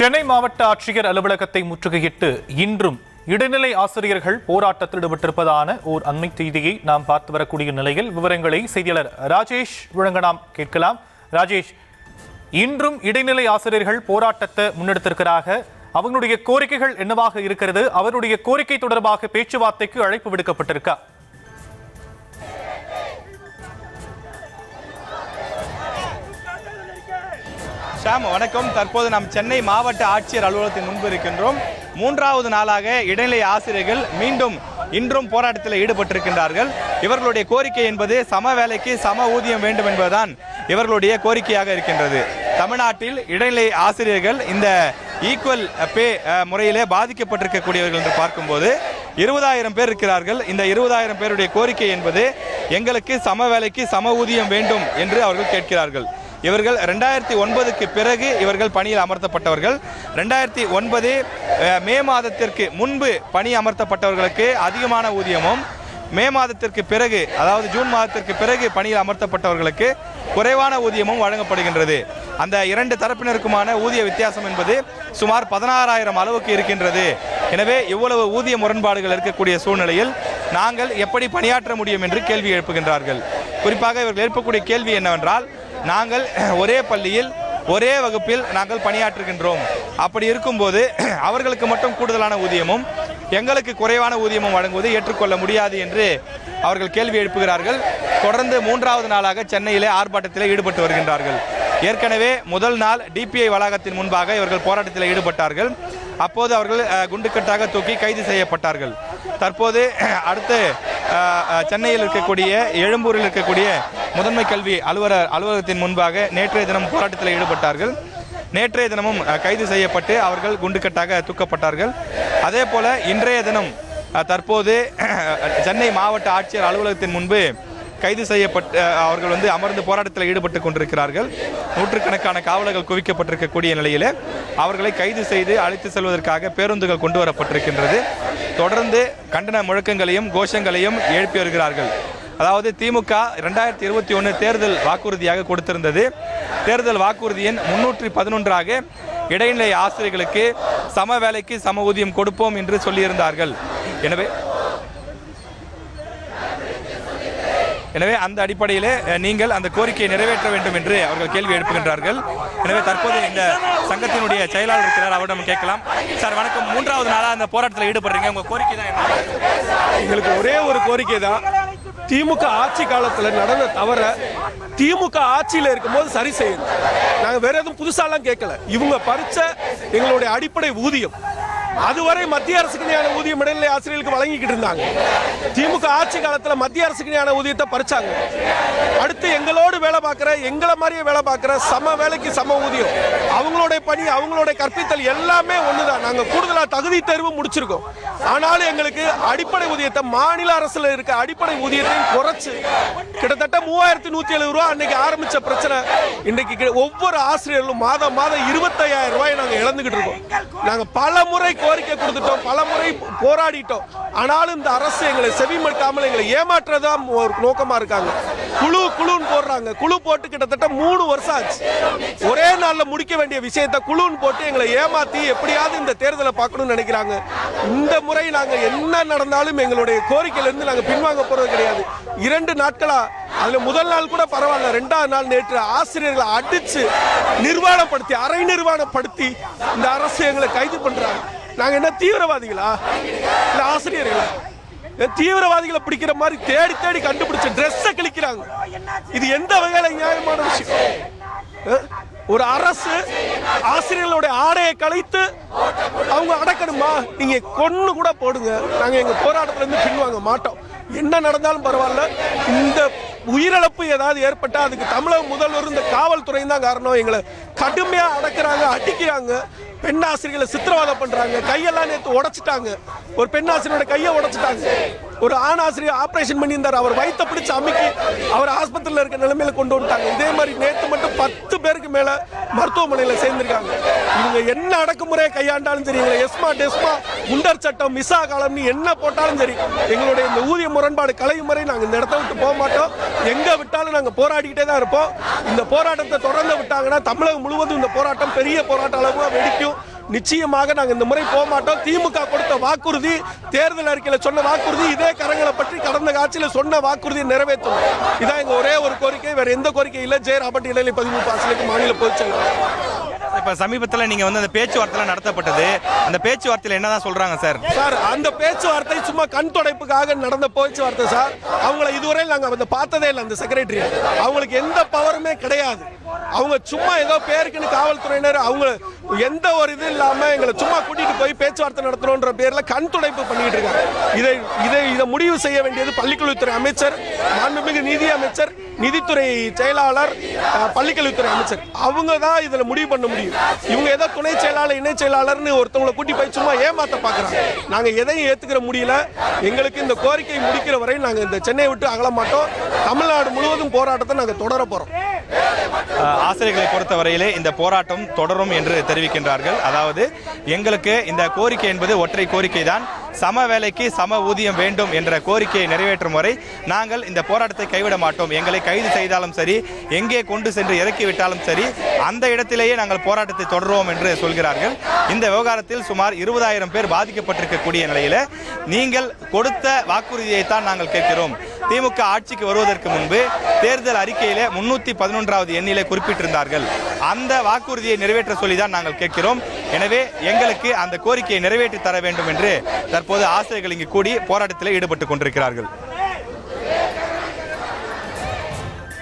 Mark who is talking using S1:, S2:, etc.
S1: சென்னை மாவட்ட ஆட்சியர் அலுவலகத்தை முற்றுகையிட்டு இன்றும் இடைநிலை ஆசிரியர்கள் போராட்டத்தில் ஈடுபட்டிருப்பதான ஓர் அண்மை செய்தியை நாம் பார்த்து வரக்கூடிய நிலையில் விவரங்களை செய்தியாளர் ராஜேஷ் வழங்க நாம் கேட்கலாம். ராஜேஷ், இன்றும் இடைநிலை ஆசிரியர்கள் போராட்டத்தை முன்னெடுத்திருக்கிறாக. அவங்களுடைய கோரிக்கைகள் என்னவாக இருக்கிறது? அவருடைய கோரிக்கை தொடர்பாக பேச்சுவார்த்தைக்கு அழைப்பு விடுக்கப்பட்டிருக்கா?
S2: ஷாம், வணக்கம். தற்போது நாம் சென்னை மாவட்ட ஆட்சியர் அலுவலகத்தின் முன்பு இருக்கின்றோம். மூன்றாவது நாளாக இடைநிலை ஆசிரியர்கள் மீண்டும் இன்றும் போராட்டத்தில் ஈடுபட்டிருக்கின்றார்கள். இவர்களுடைய கோரிக்கை என்பது சம வேலைக்கு சம ஊதியம் வேண்டும் என்பதுதான் இவர்களுடைய கோரிக்கையாக இருக்கின்றது. தமிழ்நாட்டில் இடைநிலை ஆசிரியர்கள் இந்த ஈக்குவல் பே முறையிலே பாதிக்கப்பட்டிருக்கக்கூடியவர்கள் என்று பார்க்கும்போது 20,000 பேர் இருக்கிறார்கள். இந்த 20,000 பேருடைய கோரிக்கை என்பது எங்களுக்கு சம வேலைக்கு சம ஊதியம் வேண்டும் என்று அவர்கள் கேட்கிறார்கள். இவர்கள் 2009க்கு பிறகு இவர்கள் பணியில் அமர்த்தப்பட்டவர்கள். 2009 மே மாதத்திற்கு முன்பு பணி அமர்த்தப்பட்டவர்களுக்கு அதிகமான ஊதியமும், மே மாதத்திற்கு பிறகு அதாவது ஜூன் மாதத்திற்கு பிறகு பணியில் அமர்த்தப்பட்டவர்களுக்கு குறைவான ஊதியமும் வழங்கப்படுகின்றது. அந்த இரண்டு தரப்பினருக்குமான ஊதிய வித்தியாசம் என்பது சுமார் 16,000 அளவுக்கு இருக்கின்றது. எனவே இவ்வளவு ஊதிய முரண்பாடுகள் இருக்கக்கூடிய சூழ்நிலையில் நாங்கள் எப்படி பணியாற்ற முடியும் என்று கேள்வி எழுப்புகின்றார்கள். குறிப்பாக இவர்கள் எழுப்பக்கூடிய கேள்வி என்னவென்றால், நாங்கள் ஒரே பள்ளியில் ஒரே வகுப்பில் நாங்கள் பணியாற்றுகின்றோம். அப்படி இருக்கும்போது அவர்களுக்கு மட்டும் கூடுதலான ஊதியமும் எங்களுக்கு குறைவான ஊதியமும் வழங்குவது ஏற்றுக்கொள்ள முடியாது என்று அவர்கள் கேள்வி எழுப்புகிறார்கள். தொடர்ந்து மூன்றாவது நாளாக சென்னையிலே ஆர்ப்பாட்டத்தில் ஈடுபட்டு வருகின்றார்கள். ஏற்கனவே முதல் நாள் டிபிஐ வளாகத்தின் முன்பாக இவர்கள் போராட்டத்தில் ஈடுபட்டார்கள். அப்போது அவர்கள் குண்டுக்கட்டாக தூக்கி கைது செய்யப்பட்டார்கள். தற்போது அடுத்து சென்னையில் இருக்கக்கூடிய எழும்பூரில் இருக்கக்கூடிய முதன்மை கல்வி அலுவலகத்தின் முன்பாக நேற்றைய தினம் போராட்டத்தில் ஈடுபட்டார்கள். நேற்றைய தினமும் கைது செய்யப்பட்டு அவர்கள் குண்டுக்கட்டாக தூக்கப்பட்டார்கள். அதே போல இன்றைய தினம் தற்போது சென்னை மாவட்ட ஆட்சியர் அலுவலகத்தின் முன்பு கைது செய்யப்பட்டு அவர்கள் அமர்ந்து போராட்டத்தில் ஈடுபட்டு கொண்டிருக்கிறார்கள். நூற்றுக்கணக்கான காவலர்கள் குவிக்கப்பட்டிருக்கக்கூடிய நிலையில் அவர்களை கைது செய்து அழைத்து செல்வதற்காக பேருந்துகள் கொண்டு வரப்பட்டிருக்கின்றது. தொடர்ந்து கண்டன முழக்கங்களையும் கோஷங்களையும் எழுப்பி வருகிறார்கள். அதாவது திமுக 2021 தேர்தல் வாக்குறுதியாக கொடுத்திருந்தது. தேர்தல் வாக்குறுதி எண் 311 இடைநிலை ஆசிரியர்களுக்கு சம வேலைக்கு சம ஊதியம் கொடுப்போம் என்று சொல்லியிருந்தார்கள். எனவே அந்த அடிப்படையிலே நீங்கள் அந்த கோரிக்கையை நிறைவேற்ற வேண்டும் என்று அவர்கள் கேள்வி எழுப்புகின்றார்கள். எனவே தற்போது இந்த சங்கத்தினுடைய செயலாளர் இருக்கிறார், அவரிடம் கேட்கலாம். சார் வணக்கம். மூன்றாவது நாளாக அந்த போராட்டத்தில் ஈடுபடுறீங்க, உங்க கோரிக்கை தான் என்ன?
S3: எங்களுக்கு ஒரே ஒரு கோரிக்கை தான். திமுக ஆட்சி காலத்தில் நடந்த தவிர திமுக ஆட்சியில் இருக்கும்போது சரி செய்யணும். நாங்கள் வேற எதுவும் புதுசாலாம் கேட்கல. இவங்க பறிச்ச எங்களுடைய அடிப்படை ஊதியம் அதுவரை மத்திய அரசுக்கு நியான ஊதியம் இடைநிலை ஆசிரியர்களுக்கு வழங்கிக்கிட்டு இருந்தாங்க. திமுக ஆட்சி காலத்தில் மத்திய அரசுக்கு நியான ஊதியத்தை பறிச்சாங்க. அடுத்து எங்களோடு வேலை பார்க்குற, எங்களை மாதிரியே வேலை பார்க்குற சம வேலைக்கு சம ஊதியம், அவங்களுடைய பணி அவங்களுடைய கற்பித்தல் எல்லாமே ஒண்ணுதான். நாங்கள் கூடுதலாக தகுதி தேர்வு முடிச்சிருக்கோம். ஆனாலும் எங்களுக்கு அடிப்படை ஊதியத்தை மாநில அரசுல இருக்க அடிப்படை ஊதியத்தையும் குறைச்சு கிட்டத்தட்ட 3,170 ரூபா அன்னைக்கு ஆரம்பிச்ச பிரச்சனை இன்றைக்கு ஒவ்வொரு ஆசிரியர்களும் மாதம் 25,000 ரூபாய் நாங்கள் இழந்துகிட்டு இருக்கோம். நாங்கள் பல முறை கோரிக்கை கொடுத்துட்டோம், பல முறை போராடிட்டோம். ஆனாலும் இந்த அரசு எங்களை செவிமடுக்காமல் எங்களை ஏமாற்றதான் ஒரு நோக்கமா இருக்காங்க. குழுன்னு போடுறாங்க. குழு போட்டு கிட்டத்தட்ட 3 வருஷம் ஆச்சு. ஒரே நாள்ல முடிக்க வேண்டிய விஷயத்தை குழுன்னு போட்டு எங்களை ஏமாத்தி எப்படியாவது இந்த தேர்தலை பார்க்கணும்னு நினைக்கிறாங்க. இந்த முறை நாங்க என்ன நடந்தாலும் எங்களுடைய கோரிக்கையிலிருந்து நாங்க பின்வாங்க போறது கிடையாது. 2 நாட்களா, அதுல முதல் நாள் கூட பரவாயில்ல, 2வது நாள் நேற்று ஆசிரியர்களை அடிச்சு நிர்வாணப்படுத்தி, அரை நிர்வாணப்படுத்தி இந்த அரசு எங்களை கைது பண்றாங்க. நாங்க என்ன தீவிரவாதிகளா இல்ல ஆசிரியர்களா? தீவிரவாதிகளை பிடிக்கிற மாதிரி தேடி தேடி கண்டுபிடிச்ச ட்ரெஸ்ஸை கிழிக்கிறாங்க. இது எந்த வகையில நியாயமான விஷயம்? ஒரு அரசு ஆசிரியர்களுடைய ஆடையை கலைத்து அவங்க அடக்கணுமா? நீங்க கொன்னு கூட போடுங்க, நாங்க எங்க போராட்டத்துல இருந்து பின்வாங்க மாட்டோம். என்ன நடந்தாலும் பரவாயில்ல. இந்த உயிரிழப்பு ஏதாவது ஏற்பட்டா அதுக்கு தமிழக முதல்வர் இந்த காவல்துறையும் தான் காரணம். எங்களை கடுமையா அடக்குறாங்க, அடிக்கிறாங்க. பெண் ஆசிரியர்களை சித்திரவதை பண்றாங்க. கையெல்லாம் நேற்று உடைச்சிட்டாங்க. ஒரு பெண் ஆசிரியரோட கையை உடைச்சிட்டாங்க. ஒரு ஆண் ஆசிரியர் ஆபரேஷன் பண்ணியிருந்தார், அவர் வயிற்ற பிடிச்சு அமுக்கி அவர் ஆஸ்பத்திரியில் இருக்க நிலைமையில கொண்டு வந்துட்டாங்க. இதே மாதிரி நேற்று மட்டும் 10 பேருக்கு மேல மருத்துவமனையில் சேர்ந்திருக்காங்க. இவங்க என்ன அடக்குமுறையை கையாண்டாலும் சரி, எங்களை எஸ்மா டெஸ்மா குண்டர் சட்டம் மிசா காலம்னு என்ன போட்டாலும் சரி, எங்களுடைய இந்த ஊதிய முரண்பாடு கலையும் முறை நாங்கள் இந்த இடத்த விட்டு போக மாட்டோம். எங்க விட்டாலும் நாங்கள் போராடிக்கிட்டே தான் இருப்போம். இந்த போராட்டத்தை தொடர்ந்து விட்டாங்கன்னா தமிழகம் முழுவதும் இந்த போராட்டம் பெரிய போராட்ட அளவுக்கு வெடிக்கும். நிச்சயமாக நாங்கள் இந்த முறை போக மாட்டோம். திமுக கொடுத்த வாக்குறுதி, தேர்தல் அறிக்கையில் சொன்ன வாக்குறுதி, இதே கரங்களை பற்றி கடந்த ஆட்சியில் சொன்ன வாக்குறுதியை நிறைவேற்றணும். இதான் எங்க ஒரே ஒரு கோரிக்கை, வேற எந்த கோரிக்கை இல்லை. ஜெய ராபர்ட் இடைநிலை பதிவு பாசலுக்கு மாநில பொதுச் செயலாளர்.
S2: இப்ப சமீபத்தில் நீங்க வந்து அந்த பேச்சுவார்த்தை நடத்தப்பட்டது, அந்த பேச்சுவார்த்தையில் என்னதான் சொல்றாங்க சார்?
S3: சார், அந்த பேச்சுவார்த்தை சும்மா கண் துடைப்புக்காக நடந்த பேச்சுவார்த்தை சார். அவங்கள இதுவரை நாங்க பார்த்ததே இல்லை. அந்த செக்ரட்டரி அவங்களுக்கு எந்த பவருமே கிடையாது. அவங்க சும்மா ஏதோ பேருக்குன்னு காவல்துறையினர் அவங்க எந்த ஒரு இது இல்லாம எங்களை சும்மா கூட்டிட்டு போய் பேச்சுவார்த்தை நடத்தணும்ன்ற பேர்ல கண் துடைப்பு பண்ணிட்டு இருக்காங்க. இதை முடிவு செய்ய வேண்டியது பள்ளிக்கல்வித்துறை அமைச்சர், மாண்புமிகு நீதி அமைச்சர், நிதித்துறை செயலாளர், பள்ளிக்கல்வித்துறை அமைச்சர். அவங்க தான் இதுல முடிவு பண்ண முடியும். இவங்க ஏதோ துணை செயலாளர், இணை செயலாளர்னு ஒருத்தவங்களை கூட்டி போய் சும்மா ஏமாத்த பாக்குறாங்க. நாங்க எதையும் ஏத்துக்கிற முடியல. எங்களுக்கு இந்த கோரிக்கை முடிக்கிற வரை நாங்க இந்த சென்னையை விட்டு அகல மாட்டோம். தமிழ்நாடு முழுவதும் போராட்டத்தை நாங்க தொடர போறோம்.
S2: ஆசிரியர்களை பொறுத்தவரையிலே இந்த போராட்டம் தொடரும் என்று தெரிவிக்கின்றார்கள். அதாவது எங்களுக்கு இந்த கோரிக்கை என்பது ஒற்றை கோரிக்கை தான். சம வேலைக்கு சம ஊதியம் வேண்டும் என்ற கோரிக்கையை நிறைவேற்றும் வரை நாங்கள் இந்த போராட்டத்தை கைவிட மாட்டோம். எங்களை கைது செய்தாலும் சரி, எங்கே கொண்டு சென்று இறக்கிவிட்டாலும் சரி, அந்த இடத்திலேயே நாங்கள் போராட்டத்தை தொடருவோம் என்று சொல்கிறார்கள். இந்த விவகாரத்தில் சுமார் 20,000 பேர் பாதிக்கப்பட்டிருக்கக்கூடிய நிலையில் நீங்கள் கொடுத்த வாக்குறுதியை தான் நாங்கள் கேட்கிறோம். திமுக ஆட்சிக்கு வருவதற்கு முன்பு தேர்தல் அறிக்கையிலே 311வது எண்ணிலே குறிப்பிட்டிருந்தார்கள். அந்த வாக்குறுதியை நிறைவேற்ற சொல்லிதான் நாங்கள் கேட்கிறோம். எனவே எங்களுக்கு அந்த கோரிக்கையை நிறைவேற்றி தர வேண்டும் என்று தற்போது ஆசிரியர்கள் இங்கு கூடி போராட்டத்தில் ஈடுபட்டுக் கொண்டிருக்கிறார்கள்.